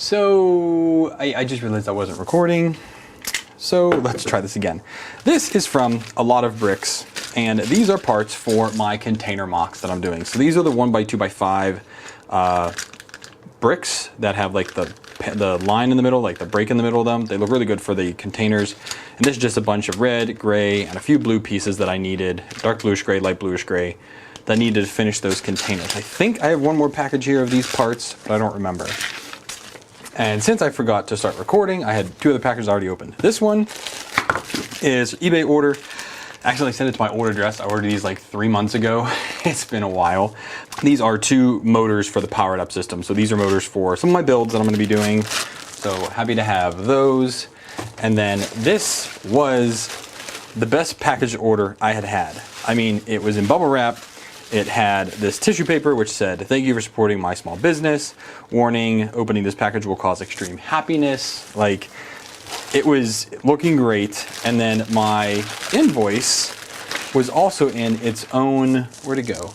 So I just realized I wasn't recording. So let's try this again. This is from a lot of bricks, and these are parts for my container mocks that I'm doing. So these are the 1x2x5 bricks that have like the line in the middle, like the break in the middle of them. They look really good for the containers. And this is just a bunch of red, gray, and a few blue pieces that I needed, dark bluish gray, light bluish gray, that I needed to finish those containers. I think I have one more package here of these parts, but I don't remember. And since I forgot to start recording, I had two of the packages already opened. This one is eBay order. Actually, I sent it to my old address. I ordered these like 3 months ago. It's been a while. These are two motors for the powered up system. So these are motors for some of my builds that I'm gonna be doing. So happy to have those. And then this was the best package order I had had. I mean, it was in bubble wrap. It had this tissue paper which said, "Thank you for supporting my small business. Warning, opening this package will cause extreme happiness." Like, it was looking great. And then my invoice was also in its own, where'd it go?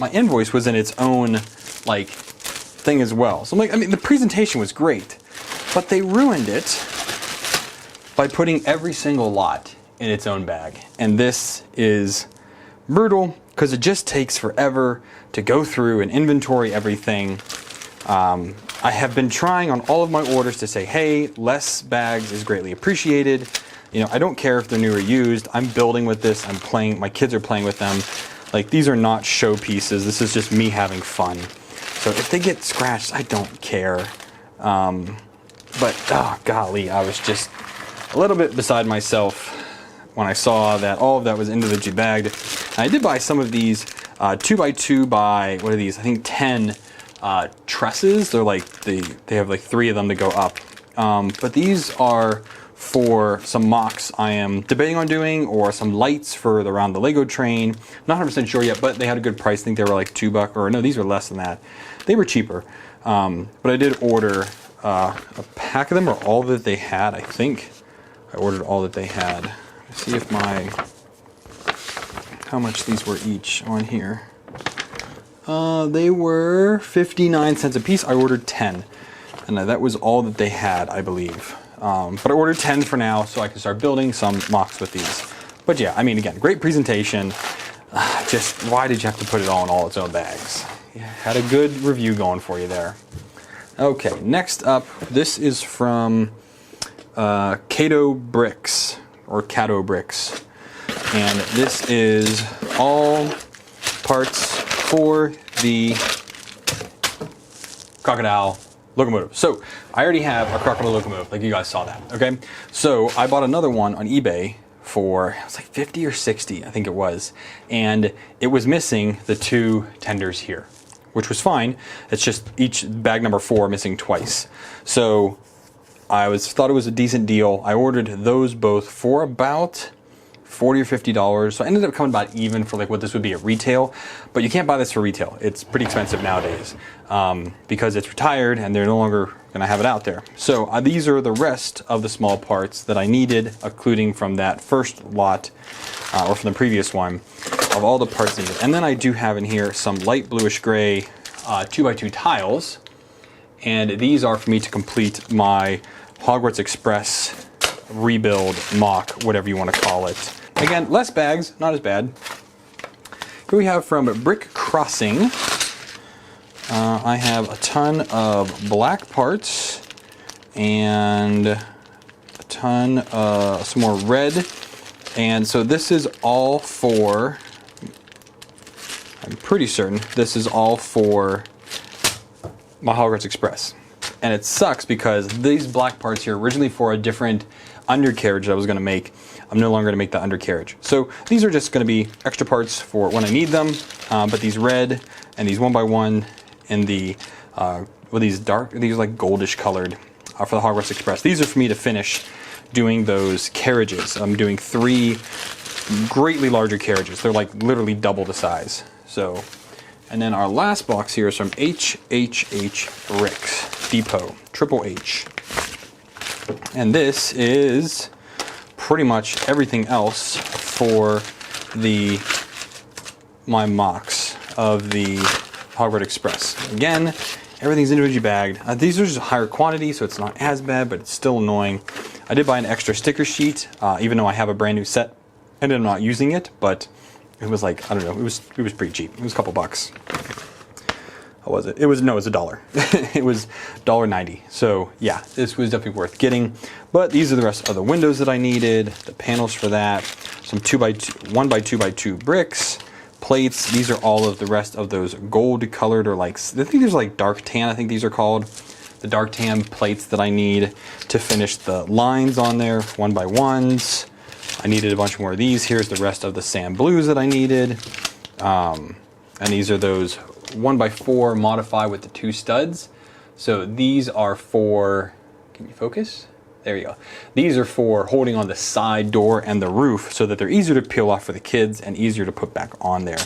My invoice was in its own like thing as well. So I'm like, I mean, the presentation was great, but they ruined it by putting every single lot in its own bag. And this is brutal because it just takes forever to go through and inventory everything. I have been trying on all of my orders to say, hey, less bags is greatly appreciated. You know, I don't care if they're new or used. I'm building with this. I'm playing. My kids are playing with them. Like, these are not show pieces. This is just me having fun. So if they get scratched, I don't care. But, oh, golly, I was just a little bit beside myself when I saw that all of that was individually bagged. And I did buy some of these 2x2 by, what are these? I think 10 trusses. They're like, they have like 3 of them to go up. But these are for some mocks I am debating on doing, or some lights for around the Lego train. Not 100% sure yet, but they had a good price. I think they were like $2, or no, these were less than that. They were cheaper. But I did order a pack of them, or all that they had. I think I ordered all that they had. Let's see if how much these were each on here. They were 59 cents a piece. I ordered 10, and that was all that they had, I believe. But I ordered 10 for now, so I can start building some mocks with these. But yeah, I mean, again, great presentation. Just, why did you have to put it all in all its own bags? You had a good review going for you there. Okay, next up, this is from Caddo Bricks, or Caddo Bricks. And this is all parts for the crocodile locomotive. So I already have a crocodile locomotive, like you guys saw that, okay? So I bought another one on eBay for, it was like 50 or 60, I think it was. And it was missing the 2 tenders here, which was fine. It's just each bag number 4 missing twice. So I thought it was a decent deal. I ordered those both for about $40 or $50. So I ended up coming about even for like what this would be at retail, but you can't buy this for retail. It's pretty expensive nowadays because it's retired and they're no longer gonna have it out there. So these are the rest of the small parts that I needed, including from that first lot or from the previous one, of all the parts needed. And then I do have in here some light bluish gray 2x2 tiles, and these are for me to complete my Hogwarts Express rebuild, mock, whatever you want to call it. Again, less bags, not as bad. Here we have from Brick Crossing. I have a ton of black parts and a ton of some more red. And so this is all for, I'm pretty certain this is all for my Hogwarts Express. And it sucks because these black parts here originally for a different undercarriage that I was going to make. I'm no longer going to make the undercarriage. So these are just going to be extra parts for when I need them. But these red and these 1x1 and the these dark, these like goldish colored for the Hogwarts Express. These are for me to finish doing those carriages. I'm doing 3 greatly larger carriages. They're like literally double the size. So, and then our last box here is from HHH Bricks Depot, Triple H. And this is pretty much everything else for my mocks of the Hogwarts Express. Again, Everything's individually bagged. These are just higher quantity, so it's not as bad, but it's still annoying. I did buy an extra sticker sheet, even though I have a brand new set and I'm not using it, but it was like, I don't know, it was pretty cheap. It was a couple bucks. How was it? It was $1. It was $1.90. So yeah, this was definitely worth getting. But these are the rest of the windows that I needed, the panels for that, some 1x2x2 bricks, plates. These are all of the rest of those gold colored, or like, I think there's like dark tan, I think these are called. The dark tan plates that I need to finish the lines on there, 1x1s. I needed a bunch more of these. Here's the rest of the sand blues that I needed. And these are those 1x4 modify with the 2 studs. So these are for, can you focus? There you go. These are for holding on the side door and the roof so that they're easier to peel off for the kids and easier to put back on there.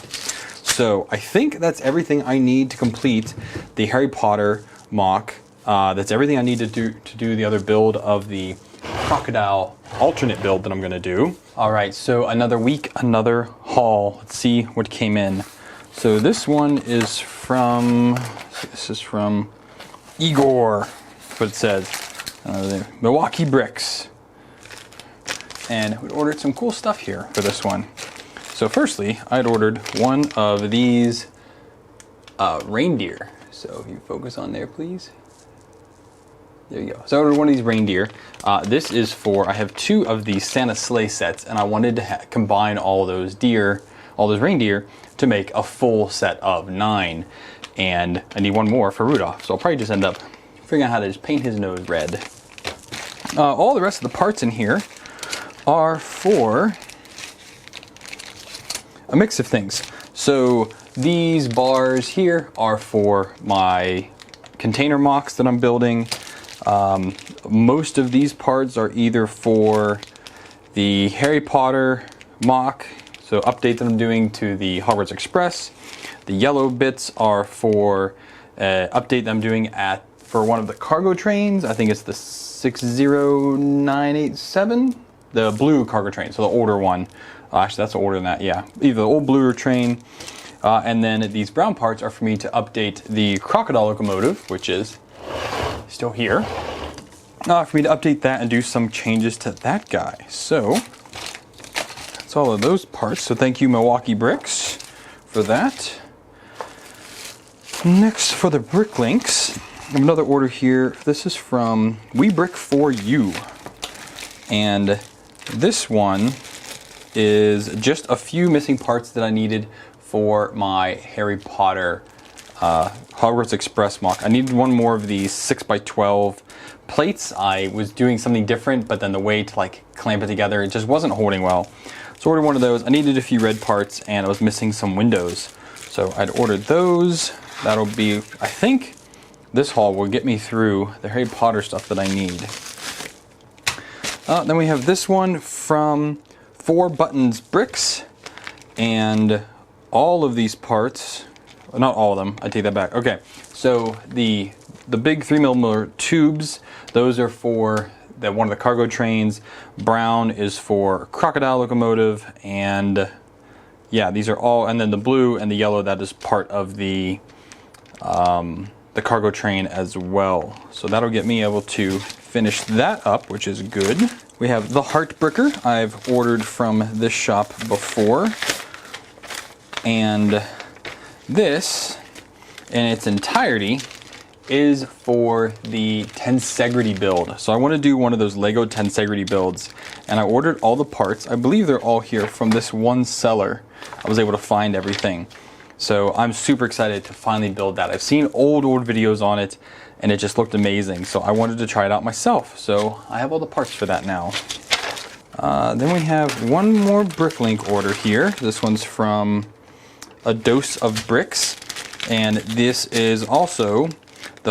So I think that's everything I need to complete the Harry Potter mock. That's everything I need to do the other build of the crocodile alternate build that I'm gonna do. All right, so another week, another haul. Let's see what came in. So this one is from, Igor, that's what it says. Milwaukee Bricks. And we ordered some cool stuff here for this one. So firstly, I'd ordered one of these reindeer. So if you focus on there, please. There you go. So I ordered one of these reindeer. This is for, I have 2 of these Santa sleigh sets, and I wanted to combine all those reindeer to make a full set of 9. And I need one more for Rudolph, so I'll probably just end up figuring out how to just paint his nose red. All the rest of the parts in here are for a mix of things. So these bars here are for my container mocks that I'm building. Most of these parts are either for the Harry Potter mock, so update that I'm doing to the Hogwarts Express. The yellow bits are for update that I'm doing for one of the cargo trains. I think it's the 60987, the blue cargo train, so the older one. Actually, that's older than that, yeah. Either the old bluer train, and then these brown parts are for me to update the crocodile locomotive, which is still here. For me to update that and do some changes to that guy. So that's all of those parts. So thank you, Milwaukee Bricks, for that. Next, for the Bricklinks, I have another order here. This is from We Brick For You, and this one is just a few missing parts that I needed for my Harry Potter Hogwarts Express mock. I needed one more of these 6x12 plates. I was doing something different, but then the way to like clamp it together, it just wasn't holding well. So I ordered one of those. I needed a few red parts, and I was missing some windows. So I'd ordered those. That'll be, I think this haul will get me through the Harry Potter stuff that I need. Then we have this one from 4 Buttons Bricks, and all of these parts, not all of them, I take that back. Okay, so the big 3mm tubes, those are for one of the cargo trains. Brown is for crocodile locomotive, and yeah, these are all, and then the blue and the yellow, that is part of the cargo train as well. So that'll get me able to finish that up, which is good. We have the Heartbreaker. I've ordered from this shop before, and this in its entirety is for the Tensegrity build. So I want to do one of those Lego Tensegrity builds, and I ordered all the parts. I believe they're all here from this one seller. I was able to find everything. So I'm super excited to finally build that. I've seen old videos on it, and it just looked amazing. So I wanted to try it out myself. So I have all the parts for that now. Then we have one more Bricklink order here. This one's from A Dose of Bricks, and this is also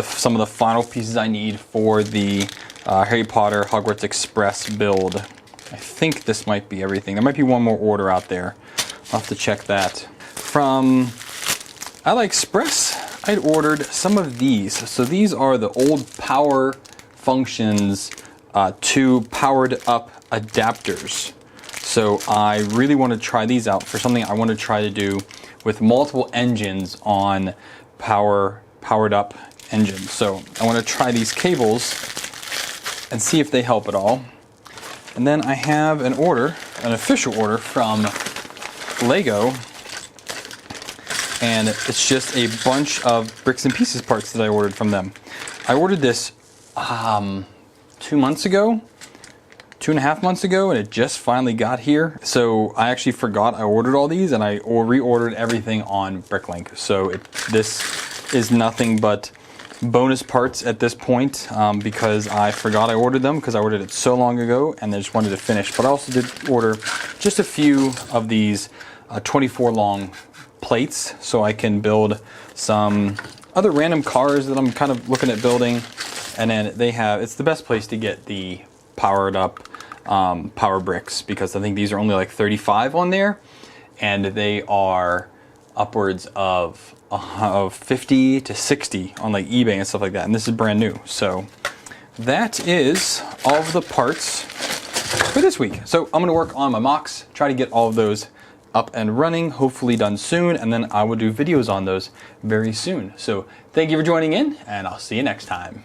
some of the final pieces I need for the Harry Potter Hogwarts Express build. I think this might be everything. There might be one more order out there. I'll have to check that. From AliExpress, I'd ordered some of these. So these are the old Power Functions to powered up adapters. So I really want to try these out for something I want to try to do with multiple engines on powered up engine. So I want to try these cables and see if they help at all. And then I have an order, an official order from Lego, and it's just a bunch of Bricks and Pieces parts that I ordered from them. I ordered this 2 months ago, 2.5 months ago, and it just finally got here. So I actually forgot I ordered all these, and I reordered everything on Bricklinks. So this is nothing but bonus parts at this point, because I forgot I ordered them because I ordered it so long ago and I just wanted to finish. But I also did order just a few of these 24 long plates so I can build some other random cars that I'm kind of looking at building. And then it's the best place to get the powered up power bricks, because I think these are only like 35 on there, and they are upwards of 50 to 60 on like eBay and stuff like that, and this is brand new. So that is all of the parts for this week. So I'm going to work on my mocks, try to get all of those up and running, hopefully done soon, and then I will do videos on those very soon. So thank you for joining in, and I'll see you next time.